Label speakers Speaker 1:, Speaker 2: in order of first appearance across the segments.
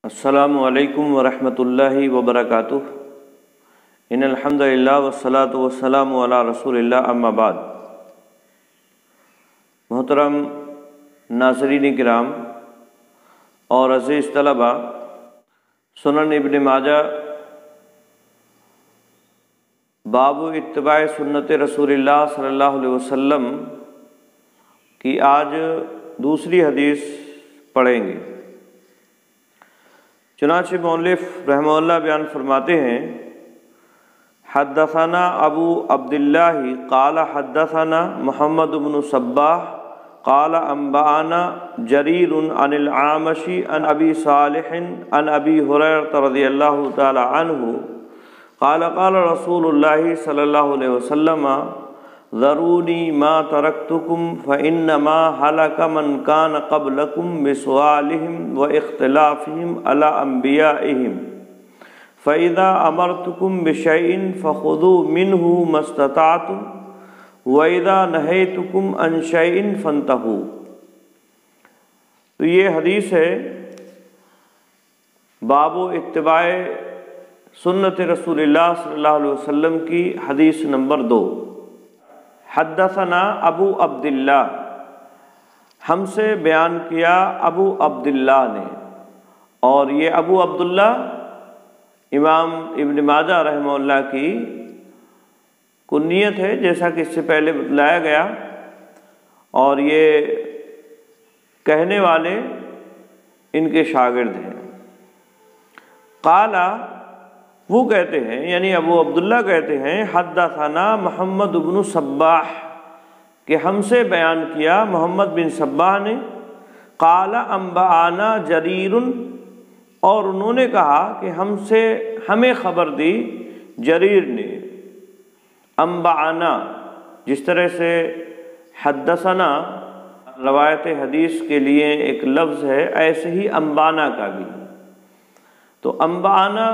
Speaker 1: السلام علیکم ورحمۃ اللہ وبرکاتہ۔ ان الحمد للہ والصلاۃ والسلام علی رسول اللہ، اما بعد۔ محترم ناظرین کرام اور عزیز طلبہ، سنن ابن ماجہ باب اتباع سنت رسول اللہ صلی اللہ علیہ وسلم کی آج دوسری حدیث پڑھیں گے۔ چنانچہ مؤلف رحمہ اللہ بیان فرماتے ہیں، حدثنا ابو عبداللہ قال حدثنا محمد بن صباح قال انبأنا جریر عن الأعمش عن ابی صالح عن ابی ہریرہ رضی اللہ تعالی عنہ قال قال رسول اللہ صلی اللہ علیہ وسلم ذرونی ما ترکتکم فإنما هلك من كان قبلكم بسؤالهم واختلافهم على أنبيائهم فإذا أمرتكم بشيء فخذوا منه ما استطعتم وإذا نهيتكم عن شيء فانتهوا۔ تو یہ حدیث ہے باب اتباع سنت رسول اللہ صلی اللہ علیہ وسلم کی حدیث نمبر 2۔ حدثنا ابو عبداللہ، ہم سے بیان کیا ابو عبداللہ نے، اور یہ ابو عبداللہ امام ابن ماجہ رحمہ اللہ کی کنیت ہے، جیسا کہ اس سے پہلے بتلایا گیا، اور یہ کہنے والے ان کے شاگرد ہیں۔ قالا، وہ کہتے ہیں، یعنی ابو عبداللہ کہتے ہیں، حدثنا محمد بن صباح، کہ ہم سے بیان کیا محمد بن صباح نے، قال انبأنا جریر، اور انہوں نے کہا کہ ہمیں خبر دی جریر نے۔ انبأنا، جس طرح سے حدثنا روایت حدیث کے لیے ایک لفظ ہے، ایسے ہی انبانا کا بھی، تو انبأنا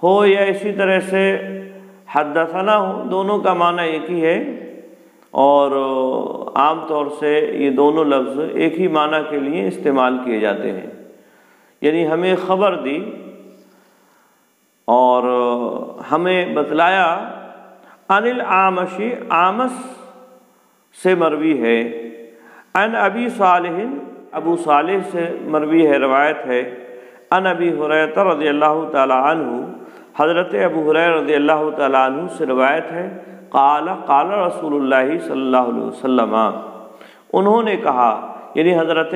Speaker 1: ہو یا اسی طرح سے حدثنا ہو، دونوں کا معنی ایک ہی ہے، اور عام طور سے یہ دونوں لفظ ایک ہی معنی کے لیے استعمال کیے جاتے ہیں، یعنی ہمیں خبر دی اور ہمیں بتلایا۔ عن الأعمش، اعمش سے مروی ہے، عن ابی صالح، ابو صالح سے مروی ہے، روایت ہے، عن ابی ہریرہ رضی اللہ تعالی عنہ، حضرت ابو ہریرہ رضی اللہ تعالی عنہ سے روایت ہے، قال قال رسول اللہ صلی اللہ علیہ وسلم، انہوں نے کہا، یعنی حضرت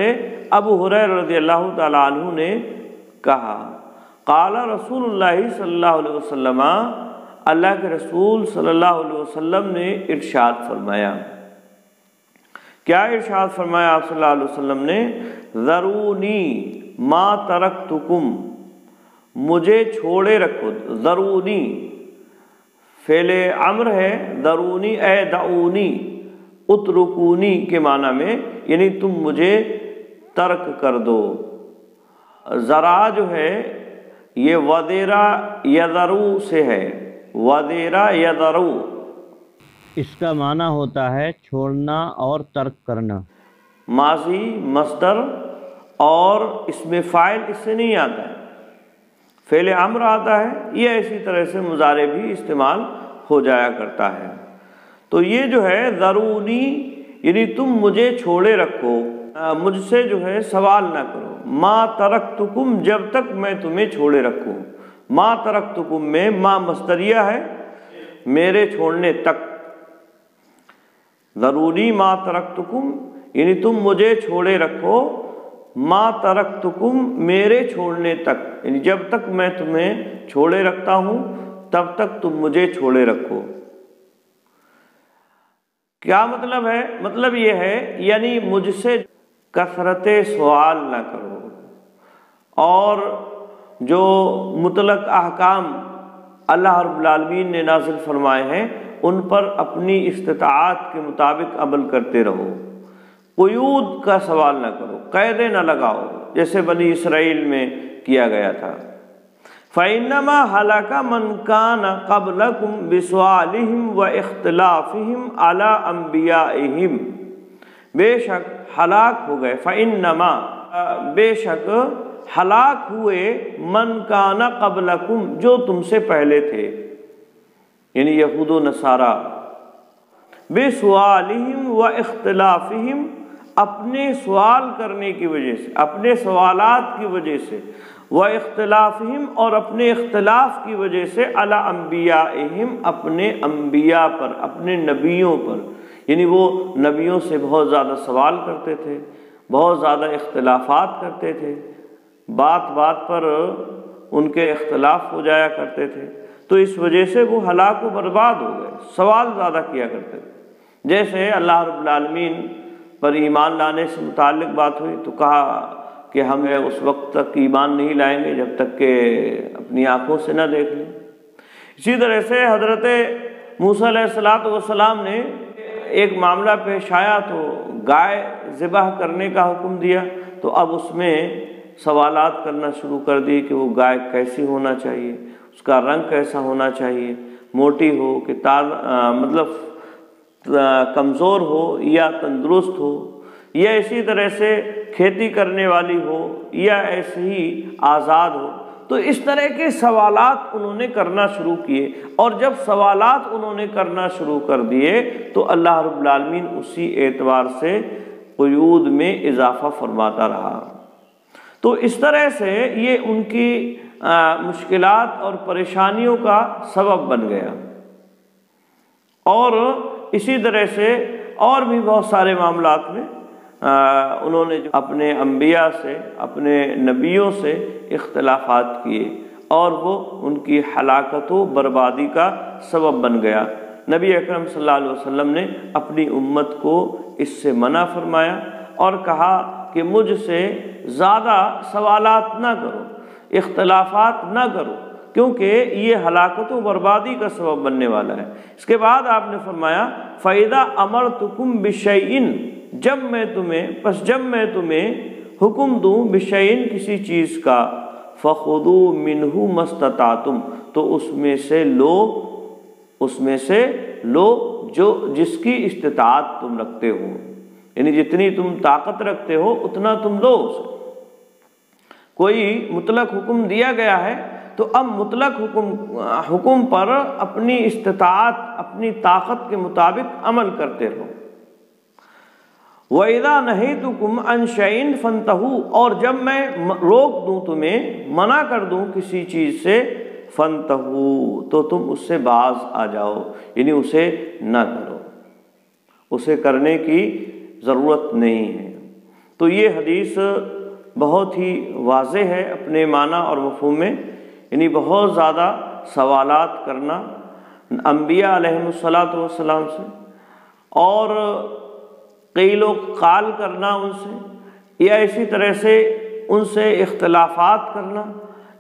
Speaker 1: ابو ہریرہ رضی اللہ تعالی عنہ نے کہا، قال رسول اللہ صلی اللہ علیہ وسلم، اللہ کے رسول صلی اللہ علیہ وسلم نے ارشاد فرمایا۔ کیا ارشاد فرمایا آپ صلی اللہ علیہ وسلم نے؟ ذرونی ما ترکتکم، مجھے چھوڑے رکھو۔ ذرونی فعل امر ہے، ذرونی اے دعونی، اترکونی کے معنی میں، یعنی تم مجھے ترک کر دو۔ ذرا جو ہے یہ ودیرا یذرو سے ہے، ودیرا یذرو،
Speaker 2: اس کا معنی ہوتا ہے چھوڑنا اور ترک کرنا۔
Speaker 1: ماضی مصدر اور اس میں فاعل اس سے نہیں آتا ہے، فعل امر آتا ہے، یہ اسی طرح سے مضارع بھی استعمال ہو جایا کرتا ہے۔ تو یہ جو ہے ذرونی، یعنی تم مجھے چھوڑے رکھو، مجھ سے جو ہے سوال نہ کرو۔ ما ترکتکم، جب تک میں تمہیں چھوڑے رکھوں۔ ما ترکتکم میں ما مصدریہ ہے، میرے چھوڑنے تک۔ ذرونی ما ترکتکم، یعنی تم مجھے چھوڑے رکھو، ما ترکتکم، میرے چھوڑنے تک، یعنی جب تک میں تمہیں چھوڑے رکھتا ہوں تب تک تم مجھے چھوڑے رکھو۔ کیا مطلب ہے؟ مطلب یہ ہے، یعنی مجھ سے کثرت سوال نہ کرو، اور جو مطلق احکام اللہ رب العالمین نے نازل فرمائے ہیں ان پر اپنی استطاعت کے مطابق عمل کرتے رہو۔ قیود کا سوال نہ کرو، قیدیں نہ لگاؤ، جیسے بنی اسرائیل میں کیا گیا تھا۔ فَإِنَّمَا هَلَكَ مَنْ كَانَ قَبْلَكُمْ بِسُؤَالِهِمْ وَاخْتِلَافِهِمْ عَلَىٰ أَنْبِيَائِهِمْ، بے شک ہلاک ہو گئے، فَإِنَّمَا، بے شک ہلاک ہوئے من کان قبلکم جو تم سے پہلے تھے، یعنی یہود و نصارہ، بسؤالہم و اختلافہم، اپنے سوال کرنے کی وجہ سے، اپنے سوالات کی وجہ سے، و اختلافہم اور اپنے اختلاف کی وجہ سے، علی انبیائہم اپنے انبیاء پر، اپنے نبیوں پر، یعنی وہ نبیوں سے بہت زیادہ سوال کرتے تھے، بہت زیادہ اختلافات کرتے تھے، بات بات پر ان کے اختلاف ہو جایا کرتے تھے، تو اس وجہ سے وہ ہلاک و برباد ہو گئے، سوال زیادہ کیا کرتے تھے۔ جیسے اللہ رب العالمین پر ایمان لانے سے متعلق بات ہوئی تو کہا کہ ہم اس وقت تک ایمان نہیں لائیں گے جب تک کہ اپنی آنکھوں سے نہ دیکھ لیں۔ اسی طرح سے حضرت موسیٰ علیہ السلام نے ایک معاملہ پیش آیا تو گائے ذبح کرنے کا حکم دیا، تو اب اس میں سوالات کرنا شروع کر دی کہ وہ گائے کیسی ہونا چاہیے، اس کا رنگ کیسا ہونا چاہیے، موٹی ہو کہ مطلب کمزور ہو یا تندرست ہو، یا اسی طرح سے کھیتی کرنے والی ہو یا ایسے ہی آزاد ہو۔ تو اس طرح کے سوالات انہوں نے کرنا شروع کیے، اور جب سوالات انہوں نے کرنا شروع کر دیے تو اللہ رب العالمین اسی اعتبار سے قیود میں اضافہ فرماتا رہا۔ تو اس طرح سے یہ ان کی مشکلات اور پریشانیوں کا سبب بن گیا، اور اسی طرح سے اور بھی بہت سارے معاملات میں انہوں نے اپنے انبیاء سے، اپنے نبیوں سے اختلافات کیے، اور وہ ان کی ہلاکت و بربادی کا سبب بن گیا۔ نبی اکرم صلی اللہ علیہ وسلم نے اپنی امت کو اس سے منع فرمایا اور کہا کہ مجھ سے زیادہ سوالات نہ کرو، اختلافات نہ کرو، کیونکہ یہ ہلاکت و بربادی کا سبب بننے والا ہے۔ اس کے بعد آپ نے فرمایا فَإِذَا أَمَرْتُكُمْ بِشَيْءٍ، جب میں تمہیں حکم دوں بِشَيْءٍ کسی چیز کا، فَخُذُوا مِنْهُ مَا اسْتَطَعْتُمْ، تو اس میں سے لو جو جس کی استطاعت تم رکھتے ہو، یعنی جتنی تم طاقت رکھتے ہو اتنا تم لو اسے۔ کوئی مطلق حکم دیا گیا ہے تو اب مطلق حکم پر اپنی استطاعت، اپنی طاقت کے مطابق عمل کرتے رہو۔ وَإِذَا نَهَيْتُكُمْ عَنْ شَيْءٍ فَانْتَهُوا، اور جب میں روک دوں تمہیں، منع کر دوں کسی چیز سے، فَانْتَهُوا، تو تم اس سے باز آ جاؤ، یعنی اسے نہ کرو، اسے کرنے کی ضرورت نہیں ہے۔ تو یہ حدیث بہت ہی واضح ہے اپنے معنی اور مفہوم میں، یعنی بہت زیادہ سوالات کرنا انبیاء علیہم السلام سے، اور قیل و قال کرنا ان سے، یا اسی طرح سے ان سے اختلافات کرنا،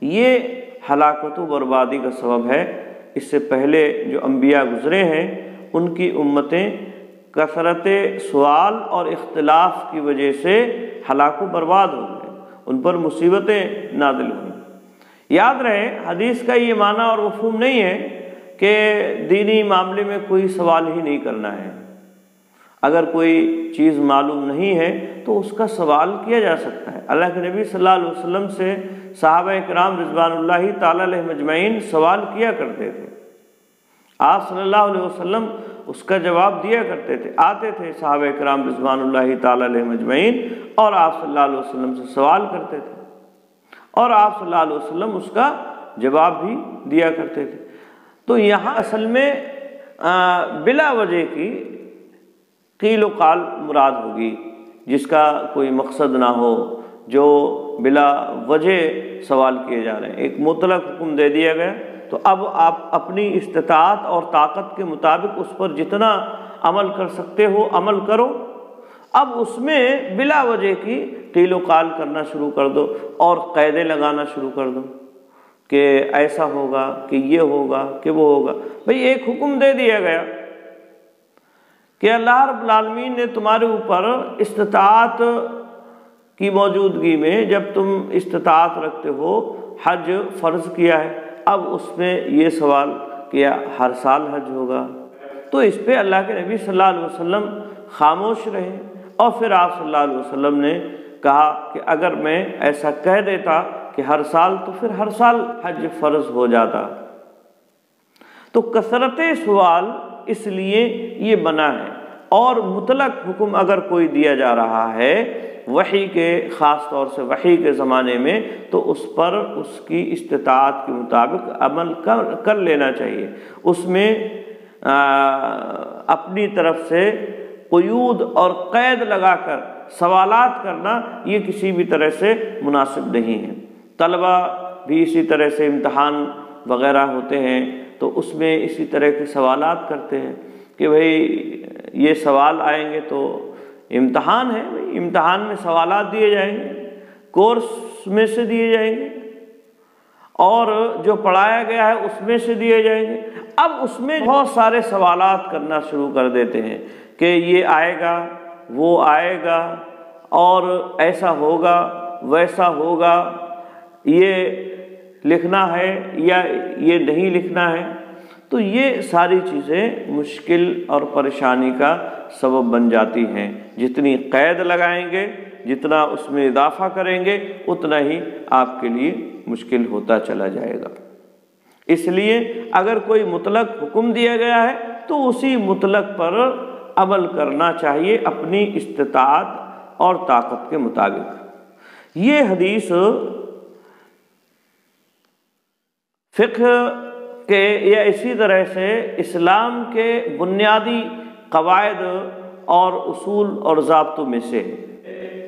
Speaker 1: یہ ہلاکت و بربادی کا سبب ہے۔ اس سے پہلے جو انبیاء گزرے ہیں ان کی امتیں کثرت سوال اور اختلاف کی وجہ سے ہلاک و برباد ہو گئے، ان پر مصیبتیں نازل ہوئیں۔ یاد رہے حدیث کا یہ معنی اور مفہوم نہیں ہے کہ دینی معاملے میں کوئی سوال ہی نہیں کرنا ہے، اگر کوئی چیز معلوم نہیں ہے تو اس کا سوال کیا جا سکتا ہے۔ اللہ کے نبی صلی اللہ علیہ وسلم سے صحابہ کرام رضوان اللہ تعالی علیہم اجمعین سوال کیا کرتے تھے، آپ صلی اللہ علیہ وسلم اس کا جواب دیا کرتے تھے، آتے تھے صحابہ کرام رضوان اللہ تعالی علیہم اجمعین اور آپ صلی اللہ علیہ وسلم سے سوال کرتے تھے، اور آپ صلی اللہ علیہ وسلم اس کا جواب بھی دیا کرتے تھے۔ تو یہاں اصل میں بلا وجہ کی قیل و قال مراد ہوگی، جس کا کوئی مقصد نہ ہو، جو بلا وجہ سوال کیے جا رہے ہیں۔ ایک مطلق حکم دے دیا گیا تو اب آپ اپنی استطاعت اور طاقت کے مطابق اس پر جتنا عمل کر سکتے ہو عمل کرو، اب اس میں بلا وجہ کی قیل و قال کرنا شروع کر دو اور قیدیں لگانا شروع کر دو کہ ایسا ہوگا، کہ یہ ہوگا، کہ وہ ہوگا۔ بھئی ایک حکم دے دیا گیا کہ اللہ رب العالمین نے تمہارے اوپر استطاعت کی موجودگی میں، جب تم استطاعت رکھتے ہو، حج فرض کیا ہے، اب اس میں یہ سوال کیا ہر سال حج ہوگا، تو اس پہ اللہ کے نبی صلی اللہ علیہ وسلم خاموش رہے، اور پھر آپ صلی اللہ علیہ وسلم نے کہا کہ اگر میں ایسا کہہ دیتا کہ ہر سال تو پھر ہر سال حج فرض ہو جاتا۔ تو کثرت سوال اس لیے یہ بنا ہے، اور مطلق حکم اگر کوئی دیا جا رہا ہے وحی کے، خاص طور سے وحی کے زمانے میں، تو اس پر اس کی استطاعت کے مطابق عمل کر لینا چاہیے۔ اس میں اپنی طرف سے قیود اور قید لگا کر سوالات کرنا یہ کسی بھی طرح سے مناسب نہیں ہے۔ طلبہ بھی اسی طرح سے امتحان وغیرہ ہوتے ہیں تو اس میں اسی طرح کے سوالات کرتے ہیں کہ بھئی یہ سوال آئیں گے تو امتحان ہے، امتحان میں سوالات دیے جائیں گے، کورس میں سے دیے جائیں گے، اور جو پڑھایا گیا ہے اس میں سے دیے جائیں گے۔ اب اس میں بہت سارے سوالات کرنا شروع کر دیتے ہیں کہ یہ آئے گا، وہ آئے گا، اور ایسا ہوگا، ویسا ہوگا، یہ لکھنا ہے یا یہ نہیں لکھنا ہے۔ تو یہ ساری چیزیں مشکل اور پریشانی کا سبب بن جاتی ہیں۔ جتنی قید لگائیں گے، جتنا اس میں اضافہ کریں گے، اتنا ہی آپ کے لیے مشکل ہوتا چلا جائے گا۔ اس لیے اگر کوئی مطلق حکم دیا گیا ہے تو اسی مطلق پر عمل کرنا چاہیے اپنی استطاعت اور طاقت کے مطابق۔ یہ حدیث فقہ کے یا اسی طرح سے اسلام کے بنیادی قواعد اور اصول اور ضابطوں میں سے ہے۔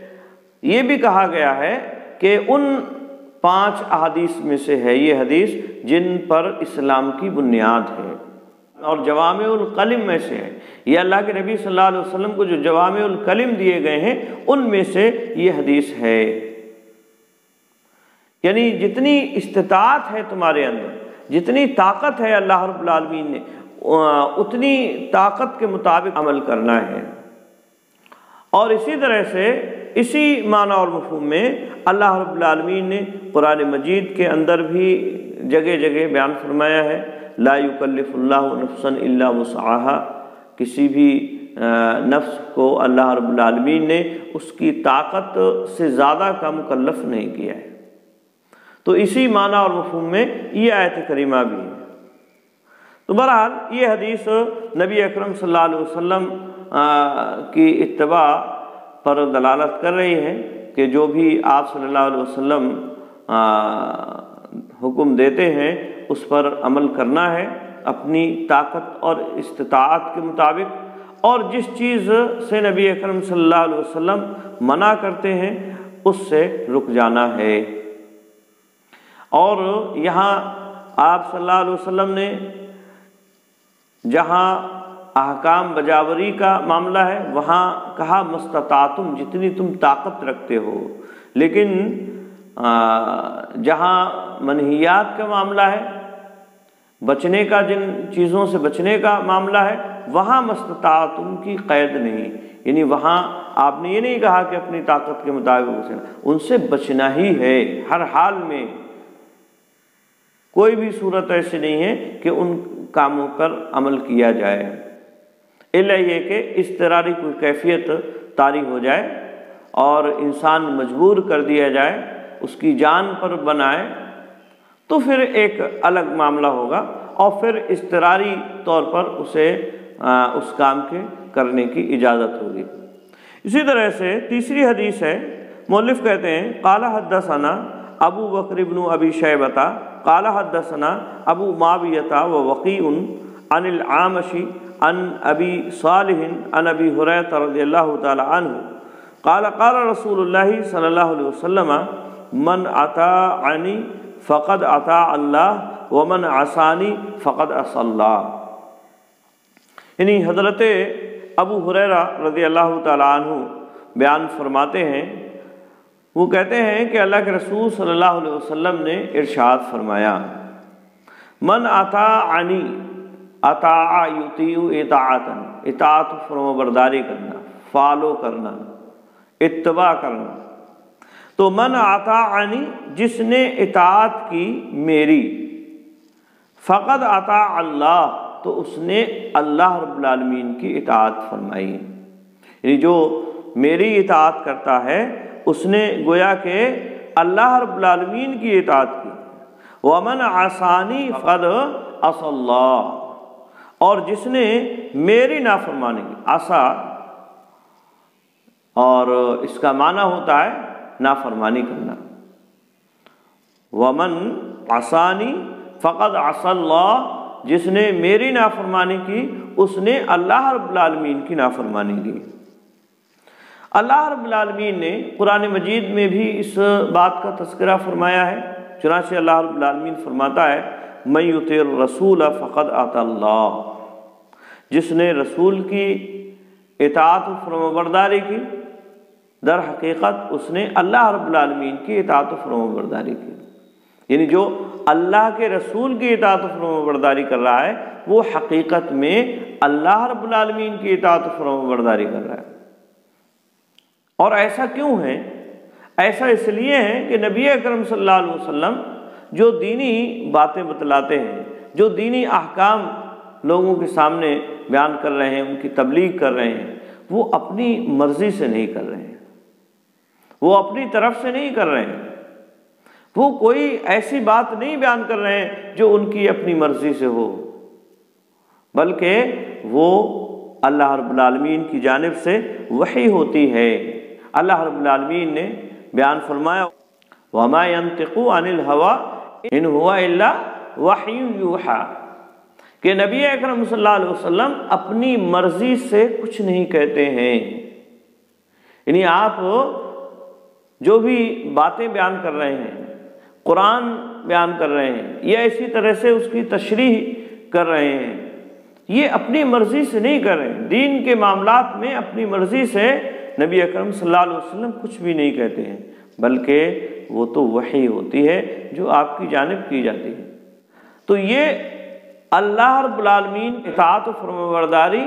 Speaker 1: یہ بھی کہا گیا ہے کہ ان 5 احادیث میں سے ہے یہ حدیث جن پر اسلام کی بنیاد ہے، اور جوامع الکلم میں سے ہے۔ یہ اللہ کے نبی صلی اللہ علیہ وسلم کو جو جوامع الکلم دیے گئے ہیں ان میں سے یہ حدیث ہے۔ یعنی جتنی استطاعت ہے تمہارے اندر، جتنی طاقت ہے اللہ رب العالمین نے، اتنی طاقت کے مطابق عمل کرنا ہے۔ اور اسی طرح سے اسی معنی اور مفہوم میں اللہ رب العالمین نے قرآن مجید کے اندر بھی جگہ جگہ بیان فرمایا ہے، لا یکلف اللہ نفسا الا وسعها، کسی بھی نفس کو اللہ رب العالمین نے اس کی طاقت سے زیادہ کا مکلف نہیں کیا ہے۔ تو اسی معنی اور مفہوم میں یہ آیت کریمہ بھی ہے۔ تو بہرحال یہ حدیث نبی اکرم صلی اللہ علیہ وسلم کی اتباع پر دلالت کر رہی ہے کہ جو بھی آپ صلی اللہ علیہ وسلم حکم دیتے ہیں اس پر عمل کرنا ہے اپنی طاقت اور استطاعت کے مطابق، اور جس چیز سے نبی اکرم صلی اللہ علیہ وسلم منع کرتے ہیں اس سے رک جانا ہے۔ اور یہاں آپ صلی اللہ علیہ وسلم نے جہاں احکام بجاوری کا معاملہ ہے وہاں کہا مستطاعتم، جتنی تم طاقت رکھتے ہو، لیکن جہاں منہیات کا معاملہ ہے، بچنے کا، جن چیزوں سے بچنے کا معاملہ ہے، وہاں مستطاعتم کی قید نہیں، یعنی وہاں آپ نے یہ نہیں کہا کہ اپنی طاقت کے مطابق بچنا، ان سے بچنا ہی ہے ہر حال میں۔ کوئی بھی صورت ایسی نہیں ہے کہ ان کاموں پر عمل کیا جائے، الا یہ کہ اضطراری کوئی کیفیت طاری ہو جائے اور انسان مجبور کر دیا جائے، اس کی جان پر بنائے، تو پھر ایک الگ معاملہ ہوگا، اور پھر اضطراری طور پر اسے اس کام کے کرنے کی اجازت ہوگی۔ اسی طرح سے تیسری حدیث ہے، مؤلف کہتے ہیں قال حدثنا ابو بکر بن ابی شیبہ قال حدثنا ابو معاویہ ووقیع عن العامش عن ابی صالح عن ابی ہریرہ رضی اللہ تعالی عنہ قال قال رسول اللہ صلی اللہ علیہ وسلم من اطاعنی فقد اطاع اللہ ومن عصانی فقد عصى اللہ۔ یعنی حضرت ابو ہریرہ رضی اللہ تعالی عنہ بیان فرماتے ہیں، وہ کہتے ہیں کہ اللہ کے رسول صلی اللہ علیہ وسلم نے ارشاد فرمایا، من اطاعنی، اطاع یطیع اطاعتا، اطاعت فرمانبرداری کرنا، فالو کرنا، اتباع کرنا۔ تو من اطاعنی، جس نے اطاعت کی میری، فقد اطاع اللہ، تو اس نے اللہ رب العالمین کی اطاعت فرمائی۔ یعنی جو میری اطاعت کرتا ہے اس نے گویا کہ اللہ رب العالمین کی اطاعت کی۔ وَمَنْ عَصَانِي فَقَدْ عَصَى اللَّهَ، اور جس نے میری نافرمانی کی، عصا اور اس کا معنی ہوتا ہے نافرمانی کرنا۔ وَمَنْ عَصَانِي فَقَدْ عَصَى اللَّهَ، جس نے میری نافرمانی کی اس نے اللہ رب العالمین کی نافرمانی کی۔ اللہ رب العالمین نے قرآن مجید میں بھی اس بات کا تذکرہ فرمایا ہے، چنانچہ اللہ رب العالمین فرماتا ہے مَن یُطِعِ الرَّسُولَ فَقَدْ أَطَاعَ اللَّهَ، جس نے رسول کی اطاعت و فرمانبرداری کی در حقیقت اس نے اللہ رب العالمین کی اطاعت و فرمانبرداری کی۔ یعنی جو اللہ کے رسول کی اطاعت و فرمانبرداری کر رہا ہے وہ حقیقت میں اللہ رب العالمین کی اطاعت و فرمانبرداری کر رہا ہے۔ اور ایسا کیوں ہے؟ ایسا اس لیے ہے کہ نبی اکرم صلی اللہ علیہ وسلم جو دینی باتیں بتلاتے ہیں، جو دینی احکام لوگوں کے سامنے بیان کر رہے ہیں، ان کی تبلیغ کر رہے ہیں، وہ اپنی مرضی سے نہیں کر رہے ہیں، وہ اپنی طرف سے نہیں کر رہے ہیں، وہ کوئی ایسی بات نہیں بیان کر رہے ہیں جو ان کی اپنی مرضی سے ہو، بلکہ وہ اللہ رب العالمین کی جانب سے وحی ہوتی ہے۔ اللہ رب العالمین نے بیان فرمایا وَمَا يَنطِقُ عَنِ الْهَوَىٰ إِنْ هُوَ إِلَّا وَحْيٌ يُوحَىٰ، کہ نبی اکرم صلی اللہ علیہ وسلم اپنی مرضی سے کچھ نہیں کہتے ہیں۔ یعنی آپ جو بھی باتیں بیان کر رہے ہیں، قرآن بیان کر رہے ہیں یا اسی طرح سے اس کی تشریح کر رہے ہیں، یہ اپنی مرضی سے نہیں کر رہے ہیں۔ دین کے معاملات میں اپنی مرضی سے نبی اکرم صلی اللہ علیہ وسلم کچھ بھی نہیں کہتے ہیں، بلکہ وہ تو وحی ہوتی ہے جو آپ کی جانب کی جاتی ہے۔ تو یہ اللہ رب العالمین اطاعت و فرمانبرداری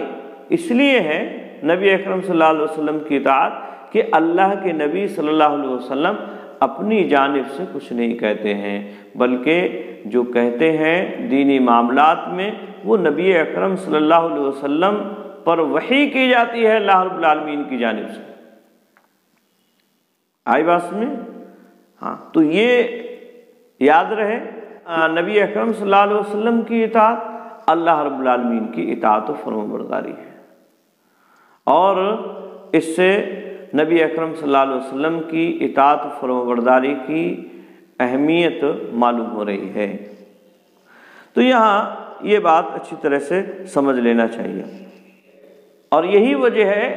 Speaker 1: اس لیے ہے نبی اکرم صلی اللہ علیہ وسلم کی اطاعت کہ اللہ کے نبی صلی اللہ علیہ وسلم اپنی جانب سے کچھ نہیں کہتے ہیں، بلکہ جو کہتے ہیں دینی معاملات میں وہ نبی اکرم صلی اللہ علیہ وسلم پر وحی کی جاتی ہے اللہ رب العالمین کی جانب سے۔ آئی بات میں؟ ہاں، تو یہ یاد رہے نبی اکرم صلی اللہ علیہ وسلم کی اطاعت اللہ رب العالمین کی اطاعت و فرمانبرداری ہے، اور اس سے نبی اکرم صلی اللہ علیہ وسلم کی اطاعت و فرمانبرداری کی اہمیت معلوم ہو رہی ہے۔ تو یہاں یہ بات اچھی طرح سے سمجھ لینا چاہیے، اور یہی وجہ ہے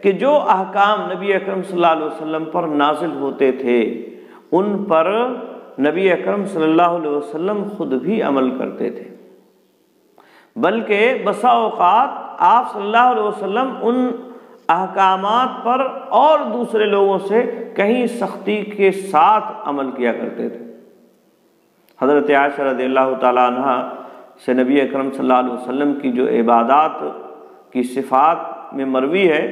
Speaker 1: کہ جو احکام نبی اکرم صلی اللہ علیہ وسلم پر نازل ہوتے تھے ان پر نبی اکرم صلی اللہ علیہ وسلم خود بھی عمل کرتے تھے، بلکہ بسا اوقات آپ صلی اللہ علیہ وسلم ان احکامات پر اور دوسرے لوگوں سے کہیں سختی کے ساتھ عمل کیا کرتے تھے۔ حضرت عائشہ رضی اللہ تعالیٰ عنہ سے نبی اکرم صلی اللہ علیہ وسلم کی جو عبادات کی صفات میں مروی ہے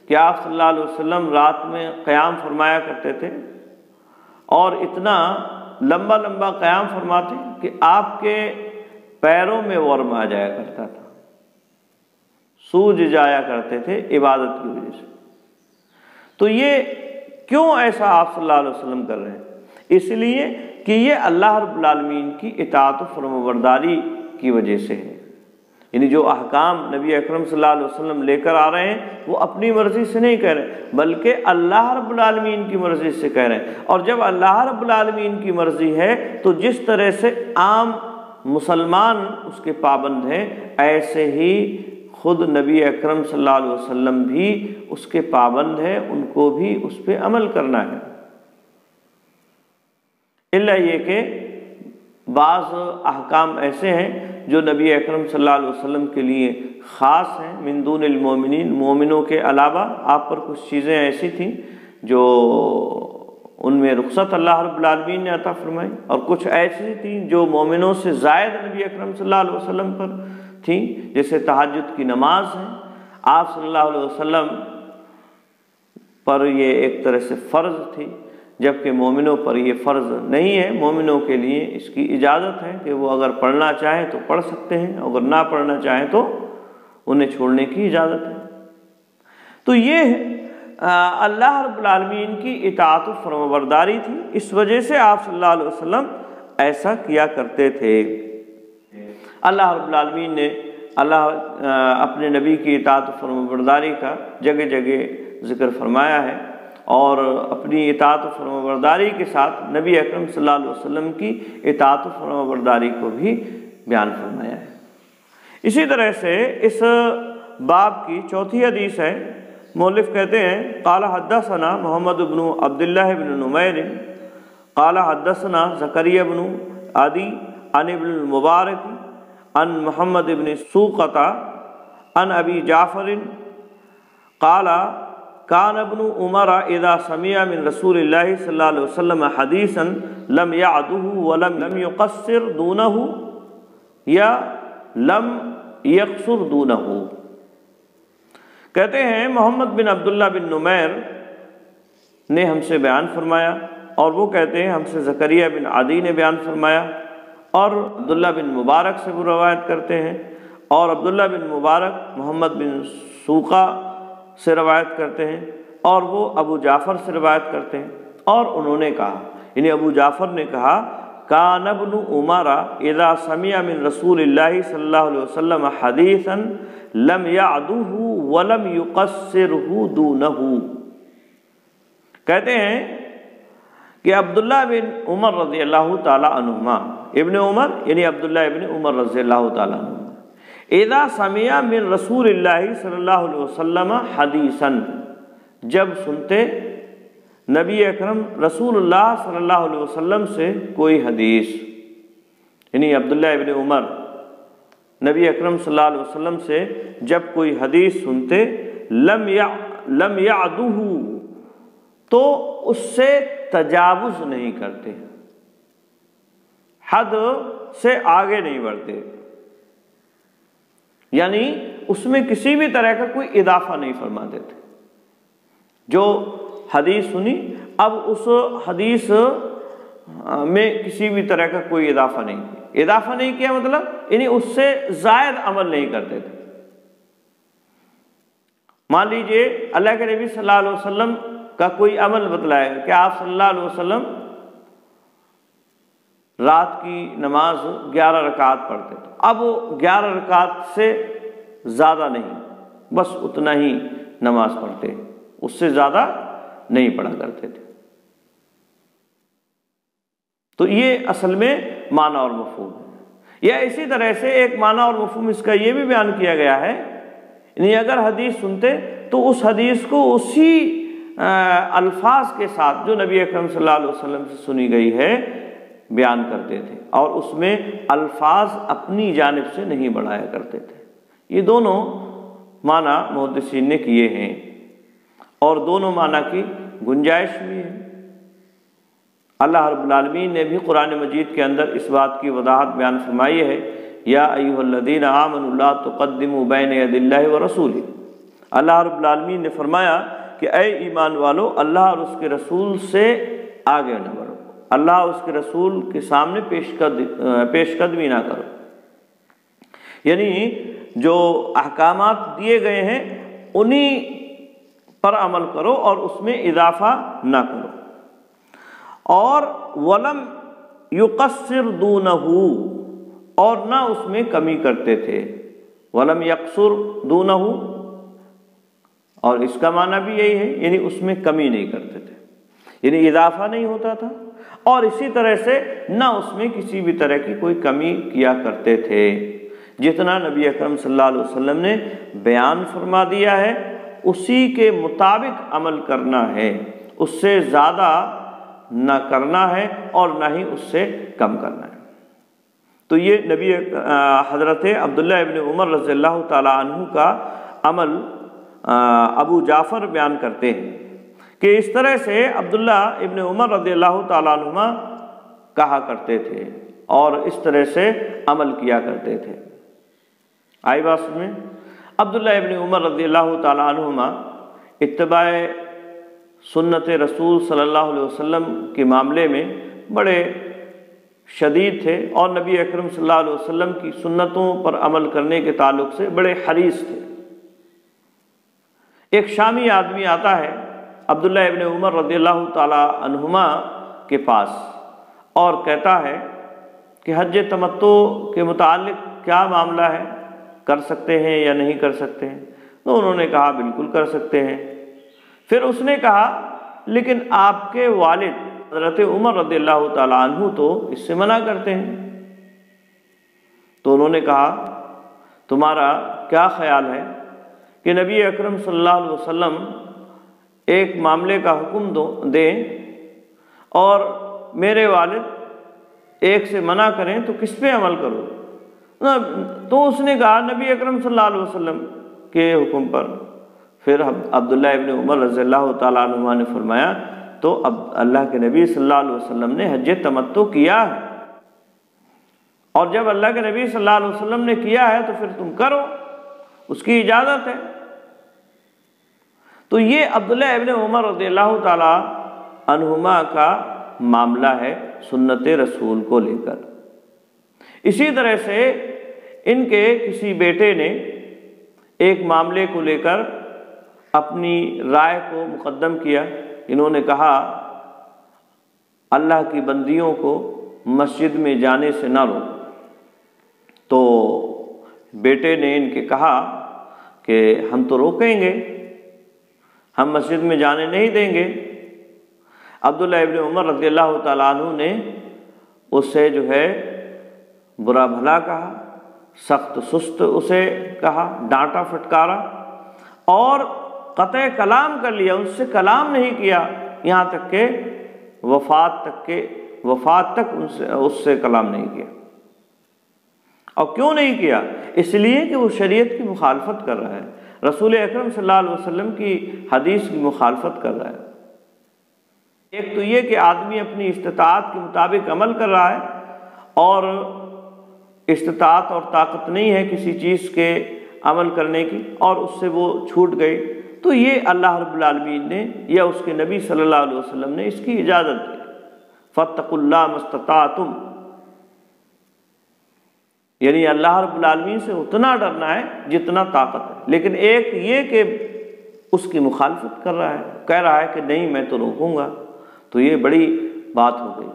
Speaker 1: کہ آپ صلی اللہ علیہ وسلم رات میں قیام فرمایا کرتے تھے، اور اتنا لمبا لمبا قیام فرماتے کہ آپ کے پیروں میں ورم آ جایا کرتا تھا، سوج جایا کرتے تھے عبادت کی وجہ سے۔ تو یہ کیوں ایسا آپ صلی اللہ علیہ وسلم کر رہے ہیں؟ اس لیے کہ یہ اللہ رب العالمین کی اطاعت و فرمانبرداری کی وجہ سے ہے۔ یعنی جو احکام نبی اکرم صلی اللہ علیہ وسلم لے کر آ رہے ہیں وہ اپنی مرضی سے نہیں کہہ رہے، بلکہ اللہ رب العالمین کی مرضی سے کہہ رہے ہیں۔ اور جب اللہ رب العالمین کی مرضی ہے تو جس طرح سے عام مسلمان اس کے پابند ہیں، ایسے ہی خود نبی اکرم صلی اللہ علیہ وسلم بھی اس کے پابند ہیں، ان کو بھی اس پہ عمل کرنا ہے۔ اللہ یہ کہ بعض احکام ایسے ہیں جو نبی اکرم صلی اللہ علیہ وسلم کے لیے خاص ہیں، من دون المومنین، مومنوں کے علاوہ آپ پر کچھ چیزیں ایسی تھیں جو ان میں رخصت اللہ رب العالمین نے عطا فرمائی، اور کچھ ایسی تھیں جو مومنوں سے زائد نبی اکرم صلی اللہ علیہ وسلم پر تھیں، جیسے تہجد کی نماز ہے، آپ صلی اللہ علیہ وسلم پر یہ ایک طرح سے فرض تھی، جبکہ مومنوں پر یہ فرض نہیں ہے۔ مومنوں کے لیے اس کی اجازت ہے کہ وہ اگر پڑھنا چاہیں تو پڑھ سکتے ہیں، اگر نہ پڑھنا چاہیں تو انہیں چھوڑنے کی اجازت ہے۔ تو یہ اللہ رب العالمین کی اطاعت و فرمانبرداری تھی، اس وجہ سے آپ صلی اللہ علیہ وسلم ایسا کیا کرتے تھے۔ اللہ رب العالمین نے اپنے نبی کی اطاعت و فرمانبرداری کا جگہ جگہ ذکر فرمایا ہے، اور اپنی اطاعت و فرمانبرداری کے ساتھ نبی اکرم صلی اللہ علیہ وسلم کی اطاعت و فرمانبرداری کو بھی بیان فرمایا ہے۔ اسی طرح سے اس باب کی چوتھی حدیث ہے، مؤلف کہتے ہیں قال حدثنا محمد بن عبداللہ بن نمیر قال حدثنا زکریا بن عدی عن ابن المبارک عن محمد بن سوقۃ عن ابی جعفر قال کان ابن عمر اذا سمع من رسول اللہ صلی اللہ علیہ وسلم حدیثا لم یعدہ ولم یقصر دونہ یا لم یقصر دونہ۔ کہتے ہیں محمد بن عبداللہ بن نمیر نے ہم سے بیان فرمایا، اور وہ کہتے ہیں ہم سے زکریا بن عدی نے بیان فرمایا، اور عبداللہ بن مبارک سے وہ روایت کرتے ہیں، اور عبداللہ بن مبارک محمد بن سوقہ سے روایت کرتے ہیں، اور وہ ابو جعفر سے روایت کرتے ہیں، اور انہوں نے کہا، یعنی ابو جعفر نے کہا کان ابن عمر اذا سمع من رسول اللہ صلی اللہ علیہ وسلم حدیثا لم یعدہ ولم یقصرہ دونہ۔ کہتے ہیں کہ عبداللہ بن عمر رضی اللہ تعالی عنہما، ابن عمر یعنی عبداللہ ابن عمر رضی اللہ تعالی عنہما، اذا سمع من رسول اللہ صلی اللہ علیہ وسلم حدیثا، جب سنتے نبی اکرم رسول اللہ صلی اللہ علیہ وسلم سے کوئی حدیث، یعنی عبداللہ ابن عمر نبی اکرم صلی اللہ علیہ وسلم سے جب کوئی حدیث سنتے لم یعدہ، تو اس سے تجاوز نہیں کرتے، حد سے آگے نہیں بڑھتے، یعنی اس میں کسی بھی طرح کا کوئی اضافہ نہیں فرماتے تھے۔ جو حدیث سنی، اب اس حدیث میں کسی بھی طرح کا کوئی اضافہ نہیں کیا۔ اضافہ نہیں کیا مطلب یعنی اس سے زائد عمل نہیں کرتے تھے۔ مان لیجئے اللہ کے نبی صلی اللہ علیہ وسلم کا کوئی عمل بتلایا کہ آپ صلی اللہ علیہ وسلم رات کی نماز 11 رکعت پڑھتے تھے، اب وہ 11 رکعت سے زیادہ نہیں، بس اتنا ہی نماز پڑھتے، اس سے زیادہ نہیں پڑھا کرتے تھے۔ تو یہ اصل میں معنی اور مفہوم ہے۔ یا اسی طرح سے ایک معنی اور مفہوم اس کا یہ بھی بیان کیا گیا ہے، یعنی اگر حدیث سنتے تو اس حدیث کو اسی الفاظ کے ساتھ جو نبی اکرم صلی اللہ علیہ وسلم سے سنی گئی ہے بیان کرتے تھے، اور اس میں الفاظ اپنی جانب سے نہیں بڑھایا کرتے تھے۔ یہ دونوں معنی محدثین نے کیے ہیں، اور دونوں معنی کی گنجائش بھی ہے۔ اللہ رب العالمین نے بھی قرآن مجید کے اندر اس بات کی وضاحت بیان فرمائی ہے، یا ایھا الذین آمنوا لا تقدموا بین یدی اللہ ورسولہ۔ اللہ رب العالمین نے فرمایا کہ اے ایمان والو، اللہ اور اس کے رسول سے آگے نہ بڑھو، اللہ اور اس کے رسول کے سامنے پیش قدمی نہ کرو، یعنی جو احکامات دیے گئے ہیں انہی پر عمل کرو اور اس میں اضافہ نہ کرو، اور ولم یقصر دونہ، اور نہ اس میں کمی کرتے تھے، ولم یقصر دونہ، اور اس کا معنی بھی یہی ہے، یعنی اس میں کمی نہیں کرتے تھے، یعنی اضافہ نہیں ہوتا تھا، اور اسی طرح سے نہ اس میں کسی بھی طرح کی کوئی کمی کیا کرتے تھے۔ جتنا نبی اکرم صلی اللہ علیہ وسلم نے بیان فرما دیا ہے اسی کے مطابق عمل کرنا ہے، اس سے زیادہ نہ کرنا ہے اور نہ ہی اس سے کم کرنا ہے۔ تو یہ نبی حضرت عبداللہ ابن عمر رضی اللہ تعالی عنہ کا عمل ابو جعفر بیان کرتے ہیں کہ اس طرح سے عبداللہ ابن عمر رضی اللہ تعالی عنہما کہا کرتے تھے اور اس طرح سے عمل کیا کرتے تھے۔ آئی بات میں عبداللہ ابن عمر رضی اللہ تعالی عنہما اتباع سنت رسول صلی اللہ علیہ وسلم کے معاملے میں بڑے شدید تھے، اور نبی اکرم صلی اللہ علیہ وسلم کی سنتوں پر عمل کرنے کے تعلق سے بڑے حریص تھے۔ ایک شامی آدمی آتا ہے عبداللہ ابن عمر رضی اللہ تعالی عنہما کے پاس اور کہتا ہے کہ حج تمتع کے متعلق کیا معاملہ ہے، کر سکتے ہیں یا نہیں کر سکتے ہیں؟ تو انہوں نے کہا بالکل کر سکتے ہیں۔ پھر اس نے کہا لیکن آپ کے والد حضرت عمر رضی اللہ تعالیٰ عنہ تو اس سے منع کرتے ہیں۔ تو انہوں نے کہا تمہارا کیا خیال ہے کہ نبی اکرم صلی اللہ علیہ وسلم ایک معاملے کا حکم دیں اور میرے والد ایک سے منع کریں تو کس پہ عمل کرو؟ تو اس نے کہا نبی اکرم صلی اللہ علیہ وسلم کے حکم پر۔ پھر عبداللہ ابن عمر رضی اللہ تعالیٰ عنہ نے فرمایا تو اب اللہ کے نبی صلی اللہ علیہ وسلم نے حج تمتع کیا ہے، اور جب اللہ کے نبی صلی اللہ علیہ وسلم نے کیا ہے تو پھر تم کرو، اس کی اجازت ہے۔ تو یہ عبداللہ ابن عمر رضی اللہ تعالیٰ عنہما کا معاملہ ہے سنت رسول کو لے کر۔ اسی طرح سے ان کے کسی بیٹے نے ایک معاملے کو لے کر اپنی رائے کو مقدم کیا۔ انہوں نے کہا اللہ کی بندیوں کو مسجد میں جانے سے نہ روک۔ تو بیٹے نے ان کے کہا کہ ہم تو روکیں گے، ہم مسجد میں جانے نہیں دیں گے۔ عبداللہ ابن عمر رضی اللہ تعالیٰ عنہ نے اس سے جو ہے برا بھلا کہا، سخت سست اسے کہا، ڈانٹا پھٹکارا اور قطع کلام کر لیا، ان سے کلام نہیں کیا، یہاں تک کہ وفات تک اس سے کلام نہیں کیا۔ اور کیوں نہیں کیا؟ اس لیے کہ وہ شریعت کی مخالفت کر رہا ہے، رسول اکرم صلی اللہ علیہ وسلم کی حدیث کی مخالفت کر رہا ہے۔ ایک تو یہ کہ آدمی اپنی استطاعت کے مطابق عمل کر رہا ہے اور استطاعت اور طاقت نہیں ہے کسی چیز کے عمل کرنے کی اور اس سے وہ چھوٹ گئی، تو یہ اللہ رب العالمین نے یا اس کے نبی صلی اللہ علیہ وسلم نے اس کی اجازت دی۔ فاتقوا اللہ ما استطعتم، یعنی اللہ رب العالمین سے اتنا ڈرنا ہے جتنا طاقت ہے، لیکن ایک یہ کہ اس کی مخالفت کر رہا ہے، کہہ رہا ہے کہ نہیں میں تو روکوں گا، تو یہ بڑی بات ہو گئی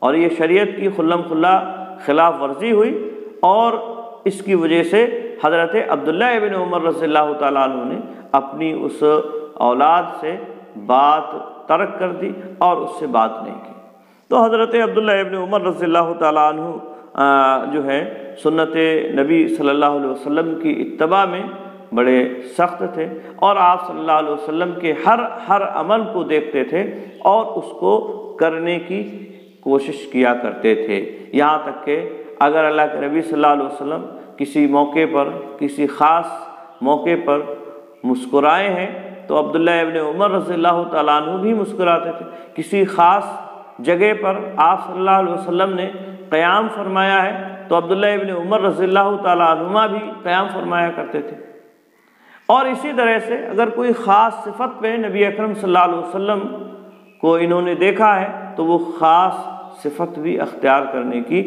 Speaker 1: اور یہ شریعت کی خلم کھلا خلاف ورزی ہوئی، اور اس کی وجہ سے حضرت عبداللہ ابن عمر رضی اللہ تعالیٰ عنہ نے اپنی اس اولاد سے بات ترک کر دی اور اس سے بات نہیں کی۔ تو حضرت عبداللہ ابن عمر رضی اللہ تعالیٰ عنہ جو ہے سنت نبی صلی اللہ علیہ وسلم کی اتباع میں بڑے سخت تھے، اور آپ صلی اللہ علیہ وسلم کے ہر عمل کو دیکھتے تھے اور اس کو کرنے کی کوشش کیا کرتے تھے، یہاں تک کہ اگر اللہ کے نبی صلی اللہ علیہ وسلم کسی موقع پر، کسی خاص موقع پر مسکرائے ہیں تو عبداللہ ابن عمر رضی اللہ تعالیٰ عنہ بھی مسکراتے تھے۔ کسی خاص جگہ پر آپ صلی اللہ علیہ وسلم نے قیام فرمایا ہے تو عبداللہ ابن عمر رضی اللہ تعالیٰ عنہما بھی قیام فرمایا کرتے تھے۔ اور اسی طرح سے اگر کوئی خاص صفت پہ نبی اکرم صلی اللہ علیہ وسلم کو انہوں نے دیکھا ہے تو وہ خاص صفت بھی اختیار کرنے کی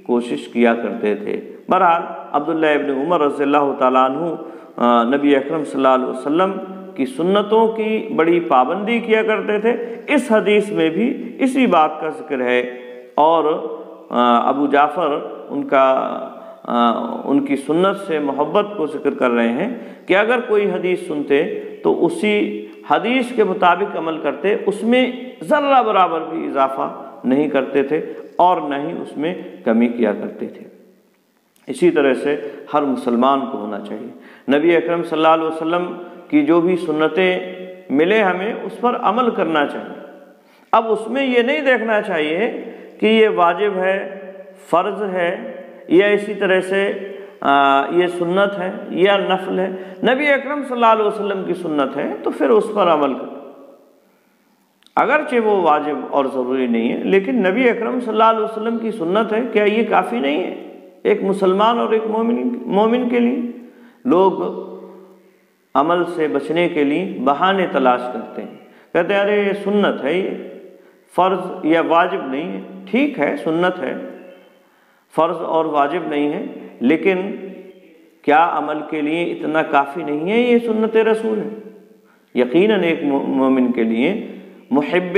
Speaker 1: کوشش کیا کرتے تھے۔ بہرحال عبداللہ ابن عمر رضی اللہ تعالیٰ عنہ نبی اکرم صلی اللہ علیہ وسلم کی سنتوں کی بڑی پابندی کیا کرتے تھے۔ اس حدیث میں بھی اسی بات کا ذکر ہے، اور ابو جعفر ان کی سنت سے محبت کو ذکر کر رہے ہیں کہ اگر کوئی حدیث سنتے تو اسی حدیث کے مطابق عمل کرتے، اس میں ذرہ برابر بھی اضافہ نہیں کرتے تھے اور نہ ہی اس میں کمی کیا کرتے تھے۔ اسی طرح سے ہر مسلمان کو ہونا چاہیے، نبی اکرم صلی اللہ علیہ وسلم کی جو بھی سنتیں ملے ہمیں اس پر عمل کرنا چاہیے۔ اب اس میں یہ نہیں دیکھنا چاہیے کہ یہ واجب ہے، فرض ہے، یا اسی طرح سے یہ سنت ہے یا نفل ہے۔ نبی اکرم صلی اللہ علیہ وسلم کی سنت ہے تو پھر اس پر عمل کریں، اگرچہ وہ واجب اور ضروری نہیں ہے، لیکن نبی اکرم صلی اللہ علیہ وسلم کی سنت ہے، کیا یہ کافی نہیں ہے ایک مسلمان اور ایک مومن کے لیے؟ لوگ عمل سے بچنے کے لیے بہانے تلاش کرتے ہیں، کہتے ہیں ارے یہ سنت ہے، یہ فرض یا واجب نہیں ہے۔ ٹھیک ہے، سنت ہے، فرض اور واجب نہیں ہے، لیکن کیا عمل کے لیے اتنا کافی نہیں ہے؟ یہ سنت رسول ہے، یقیناً ایک مومن کے لیے، محب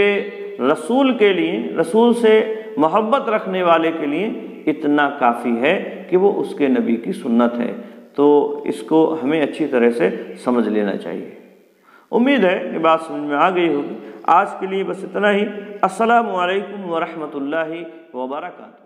Speaker 1: رسول کے لیے، رسول سے محبت رکھنے والے کے لیے اتنا کافی ہے کہ وہ اس کے نبی کی سنت ہے۔ تو اس کو ہمیں اچھی طرح سے سمجھ لینا چاہیے۔ امید ہے کہ بات سمجھ میں آ گئی ہوگی۔ آج کے لیے بس اتنا ہی۔ السلام علیکم ورحمۃ اللہ وبرکاتہ۔